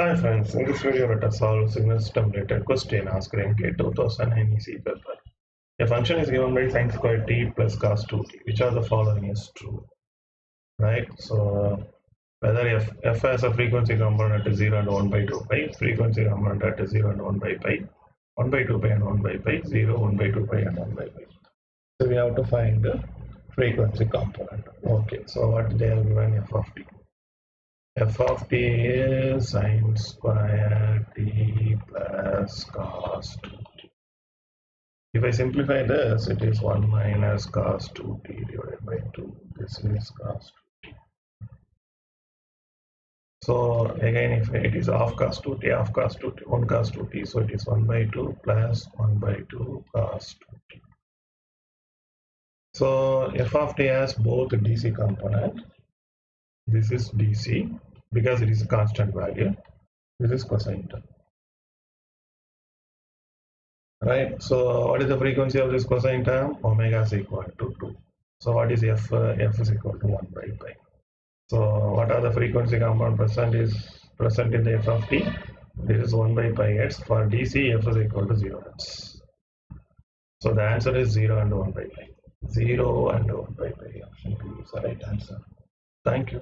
Hi friends, in this video let us solve signal system related question asked in GATE 2009 EC paper. A function is given by sin squared t plus cos 2t. Which of the following is true? Right? So whether f has a frequency component is 0 and 1 by 2 pi, frequency component is 0 and 1 by pi, 1 by 2 pi and 1 by pi, 0, 1 by 2 pi and 1 by pi. So we have to find the frequency component. Okay, so what they have given f of t. F of t is sin square t plus cos 2t. If I simplify this, it is 1 minus cos 2t divided by 2. This is cos 2t. So again, if it is half cos 2t, half cos 2t, 1 cos 2t, so it is 1 by 2 plus 1 by 2 cos 2t. So f of t has both DC component. This is DC because it is a constant value. This is cosine term. Right, so what is the frequency of this cosine term? Omega is equal to 2. So what is f? F is equal to 1 by pi. So what are the frequency component present in the f of t? This is 1 by pi hertz. For DC, f is equal to 0 hertz. So the answer is 0 and 1 by pi. 0 and 1 by pi. Option 2 is the right answer. Thank you.